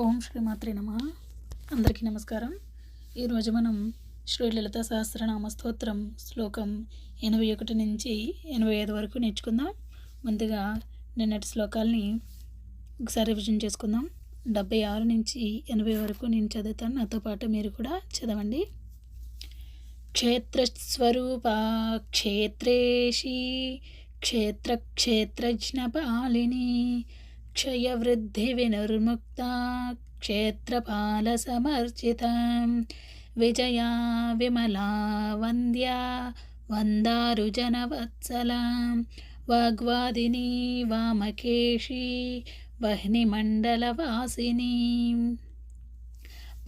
ఓం శ్రీ మాత్రే నమః. అందరికీ నమస్కారం. ఈరోజు మనం శ్రీ లలితా సహస్రనామ స్తోత్రం శ్లోకం 81 నుంచి 85 వరకు నేర్చుకుందాం. ముందుగా నిన్నటి శ్లోకాల్ని ఒకసారి రివిజన్ చేసుకుందాం. 76 నుంచి 80 వరకు నేను చదువుతాను, నాతో పాటు మీరు కూడా చదవండి. క్షేత్రస్వరూపా క్షేత్రేషి క్షేత్రజ్ఞపాలిని క్షయవృద్ధి వినిర్ముక్తా క్షేత్రపాలసమర్చితా విజయా విమలా వంద్యా వందారుజనవత్సలా వాగ్వాదిని వామకేశి వహ్నిమండలవాసిని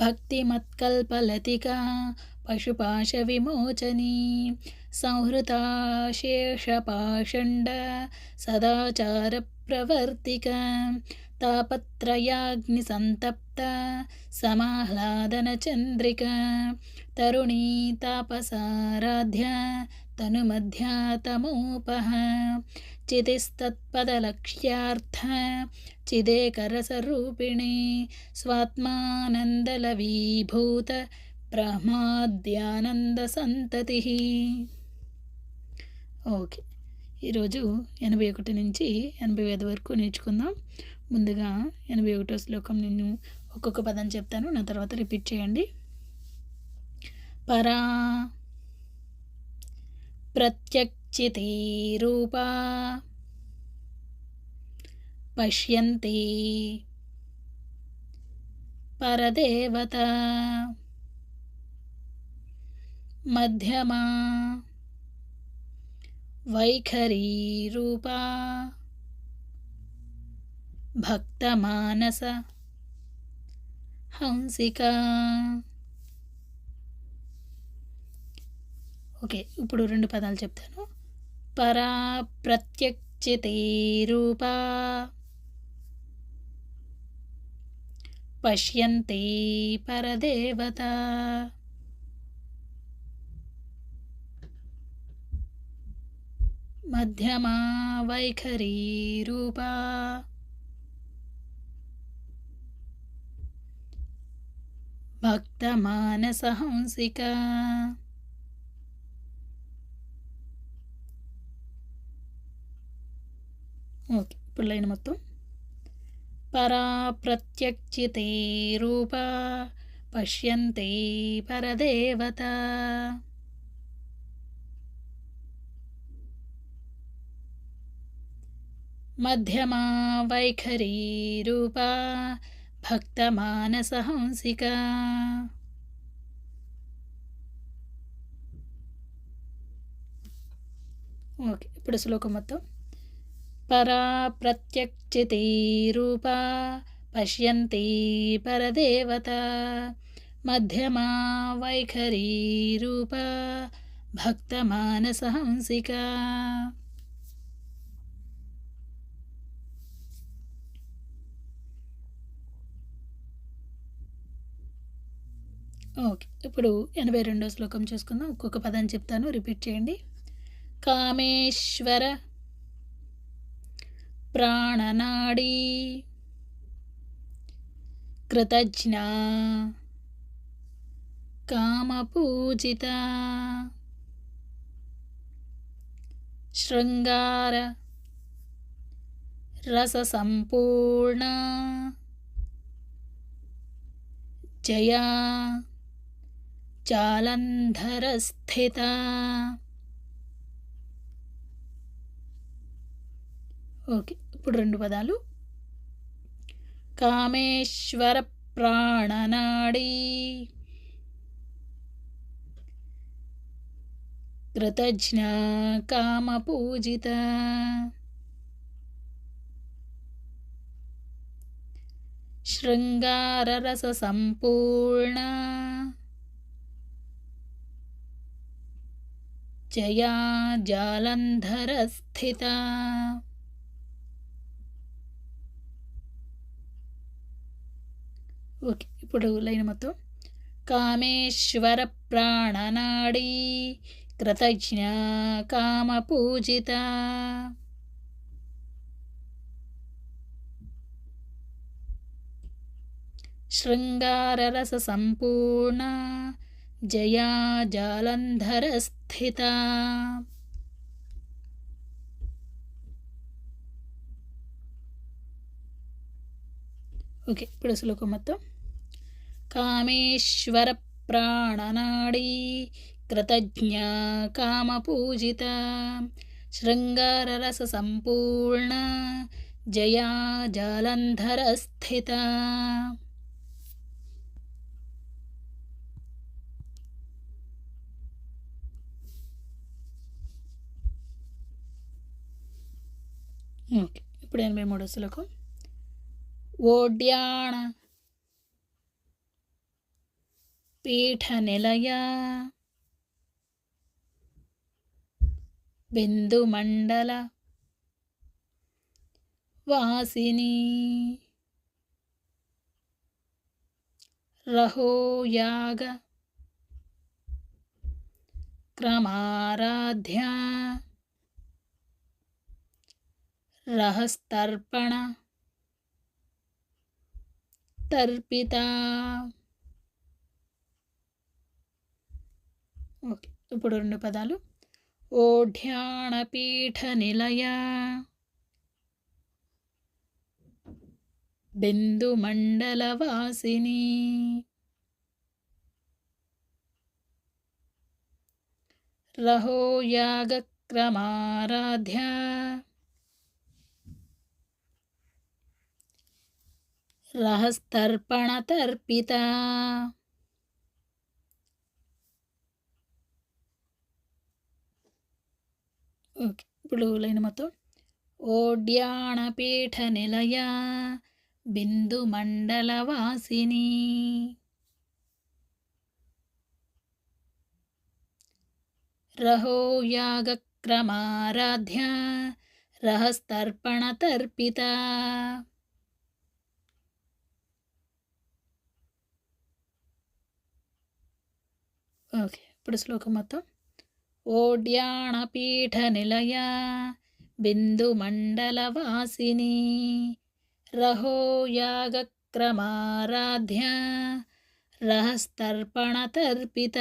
భక్తిమత్కల్పలతికా పశుపాశవిమోచనీ సంహృతా శేషపాషండ సదాచార ప్రవర్తిక తాపత్రయాగ్నిసంతప్త సమాహ్లాదన చంద్రిక తరుణీ తాపసారాధ్య తనుమధ్యా తమోపహ చితిస్తత్పదలక్ష్యార్థ చిదేకరసరూపిణి స్వాత్మానందలవీభూత బ్రహ్మాద్యానంద సంతతి. ఓకే, ఈరోజు 81 నుంచి 85 వరకు నేర్చుకుందాం. ముందుగా 81వ శ్లోకం నేను ఒక్కొక్క పదం చెప్తాను, నా తర్వాత రిపీట్ చేయండి. పరా ప్రత్యక్షితే రూపా పశ్యంతి పరదేవత మధ్యమా వైఖరీ రూపా భక్తమానస హంసికా. ఓకే, ఇప్పుడు 2 పదాలు చెప్తాను. పరా ప్రత్యక్షితే రూపా పశ్యంతి పరదేవత. మధ్యమా వైఖరీ రూపా భక్తమానస హంసికా. ఓకే, ఇప్పుడు లైన్ మొత్తం. పరా ప్రత్యక్షితే రూపా పశ్యంతి పరదేవత మధ్యమా వైఖరీ రూపా భక్తమానస హంసికా. ఓకే, ఇప్పుడు శ్లోకం మొత్తం. పరా ప్రత్యక్షితే రూపా పశ్యంతి పరదేవత మధ్యమా వైఖరీ రూపా భక్తమానస హంసికా. ఓకే, ఇప్పుడు 82వ శ్లోకం చూసుకుందాం. ఒక్కొక్క పదం చెప్తాను, రిపీట్ చేయండి. కామేశ్వర ప్రాణనాడీ కృతజ్ఞ కామపూజిత శృంగార రససంపూర్ణ జయా జాలంధరస్థిత. ఓకే, ఇప్పుడు 2 పదాలు. కామేశ్వర ప్రాణనాడీ కృతజ్ఞ కామపూజిత శృంగార రస సంపూర్ణ జయా జాలంధర స్థిత. ఓకే, ఇప్పుడు లైన్ మొత్తం. కామేశ్వర ప్రాణనాడీ కృతజ్ఞ కామపూజిత శృంగారరససంపూర్ణా జయా జాలంధరస్థితా. ఓకే, ఇప్పుడు శ్లోకం మొత్తం. కామేశ్వర ప్రాణనాడీ కృతజ్ఞా కామపూజిత శృంగారరససంపూర్ణ జయా జాలంధరస్థిత. ఓకే, ఇప్పుడు 83వ శ్లోకం. ఓడ్యాణ పీఠనిలయా బిందుమండల వాసిని రహోయాగ క్రమారాధ్య రహస్తర్పణ తర్పిత. ఓకే, ఇప్పుడు 2 పదాలు. ఓఢ్యాణపీఠ నిలయ బిందుమండలవాసిని రహోయాగక్రమారాధ్య రహస్తర్పణతర్పిత. ఓకే, ఇప్పుడు లైన్ మొత్తం. ఓడ్యాణపీఠ నిలయ బిందుమండలవాసిని రహోయాగక్రమారాధ్య రహస్తర్పణతర్పిత. ఓకే, ఇప్పుడు శ్లోకం మొత్తం. ఓడ్యాణపీఠ నిలయ బిందుమండలవాసిని రహోయాగక్రమారాధ్య రహస్తర్పణతర్పిత.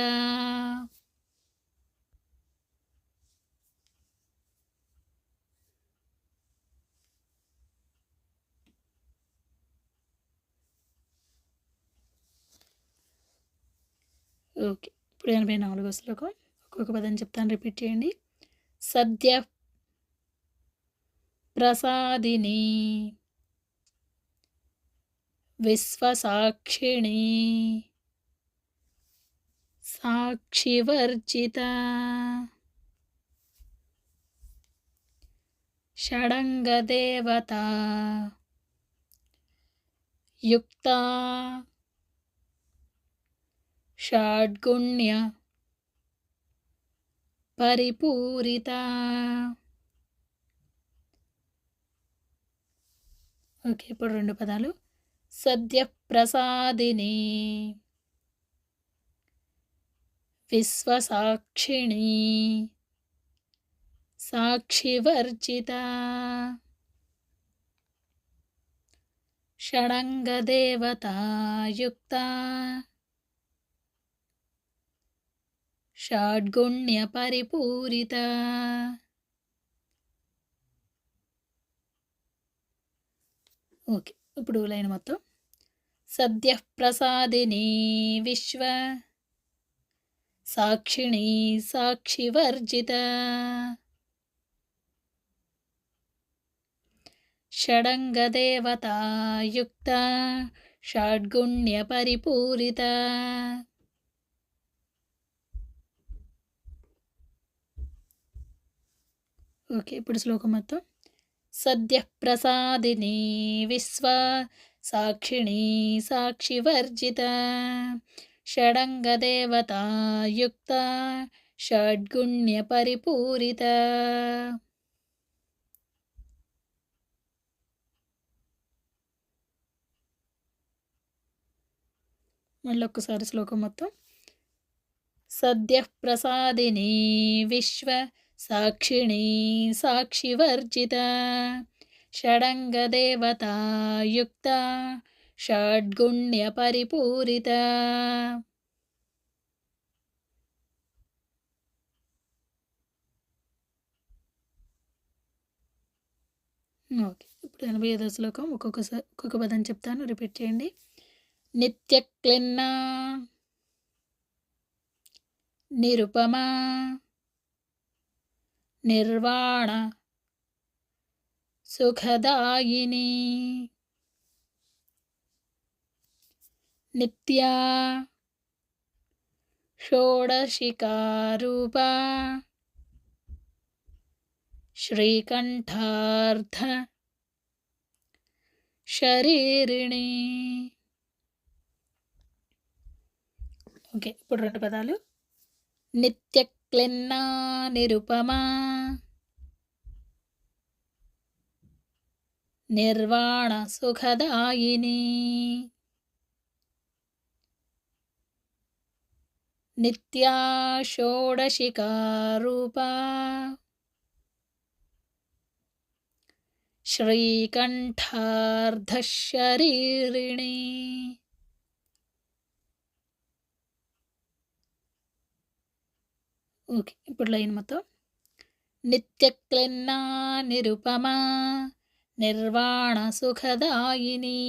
ఓకే, ఇప్పుడు 84వ శ్లోకం. ఒక్కొక్క పదం చెప్తాను, రిపీట్ చేయండి. సద్య ప్రసాదిని విశ్వసాక్షిణి సాక్షివర్జిత షడంగదేవత యుక్త షడ్గుణ్య పరిపూరిత. ఓకే, ఇప్పుడు 2 పదాలు. సద్య ప్రసాదిని విశ్వసాక్షిణి సాక్షివర్జిత షడంగదేవత యుక్త షడ్గుణ్య పరిపూరిత. ఓకే, ఇప్పుడు లైన్ మొత్తం. సద్య ప్రసాదిని విశ్వ సాక్షిణి సాక్షివర్జిత షడంగదేవత యుక్త షడ్గుణ్య పరిపూరిత. ఓకే, ఇప్పుడు శ్లోకం మొత్తం. సద్య ప్రసాదిని విశ్వ సాక్షిణి సాక్షివర్జిత షడంగదేవత యుక్త షడ్గుణ్య పరిపూరిత. మళ్ళీ ఒక్కసారి శ్లోకం మొత్తం. సద్య ప్రసాదిని విశ్వ సాక్షిణి సాక్షివర్జిత షడంగదేవత యుక్త షడ్గుణ్య పరిపూరిత. ఓకే, ఇప్పుడు 85వ శ్లోకం ఒక్కొక్క పదం చెప్తాను, రిపీట్ చేయండి. నిత్యక్లిన్నా నిరుపమా నిర్వాణ సుఖదాయిని నిత్యా షోడశికారూపా శ్రీకంఠార్థ శరీరిణి. ఓకే, ఇప్పుడు 2 పదాలు. నిత్యక్లిన్నా నిరుపమా నిర్వాణ సుఖదాయిని నిత్యా షోడశికారూపా శ్రీకంఠార్ధశరీరిణి. ఓకే, ఇప్పుడు లైన్ మొత్తం. నిత్యక్లిన్నా నిరుపమా నిర్వాణ సుఖదాయిని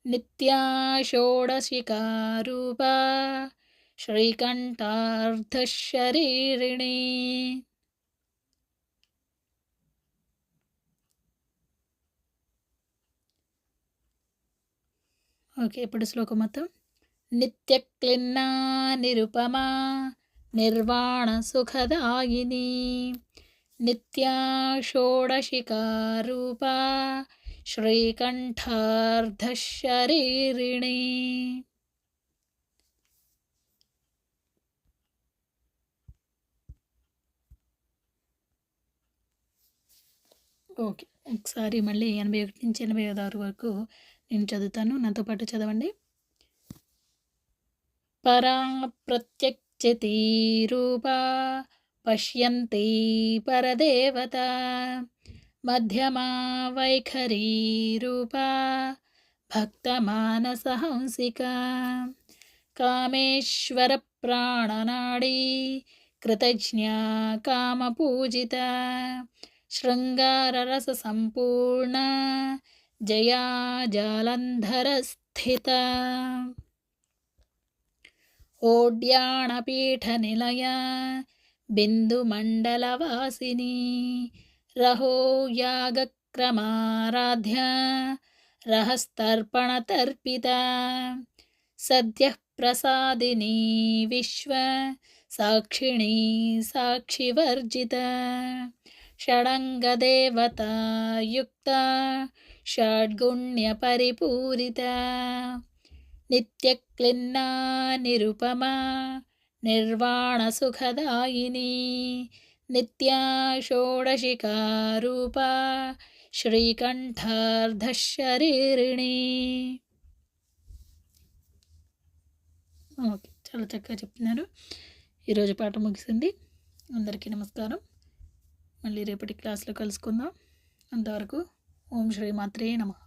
నిత్యా షోడశికారూపా శ్రీకంఠార్ధశరీరిణి. ఓకే, ఇప్పుడు శ్లోకం మొత్తం. నిత్యక్లిన్నా నిరుపమా నిర్వాణ సుఖదాయిని నిత్యా షోడశికారూపా శ్రీకంఠార్ధశరీరిణి. ఓకే, ఒకసారి మళ్ళీ 81 నుంచి 85 వరకు నేను చదువుతాను, నాతో పాటు చదవండి. పరా ప్రత్యక్షతి రూపా పశ్యంతి పరదేవత మధ్యమా వైఖరీ రూపా భక్తమానసహంసిక కామేశ్వర ప్రాణనాడీ కృతజ్ఞా కామపూజిత శృంగారరస సంపూర్ణ జయా జాలంధర స్థిత ఓడ్యాణపీఠనిలయ బిందుమండలవాసిని రహో యాగక్రమారాధ్య రహస్తర్పణతర్పిత సద్యః ప్రసాదిని విశ్వ సాక్షిణీ సాక్షివర్జిత షడంగదేవతాయుక్త షడ్గుణ్యపరిపూరిత నిత్యక్లిన్నా నిరుపమా నిర్వాణసుఖదాయిని నిత్యా షోడశికారూపా శ్రీకంఠార్ధశరీరిణి. ఓకే, చాలా చక్కగా చెప్తున్నారు. ఈరోజు పాట ముగిసింది. అందరికీ నమస్కారం. మళ్ళీ రేపటి క్లాస్లో కలుసుకుందాం. అంతవరకు ఓం శ్రీ మాత్రే నమః.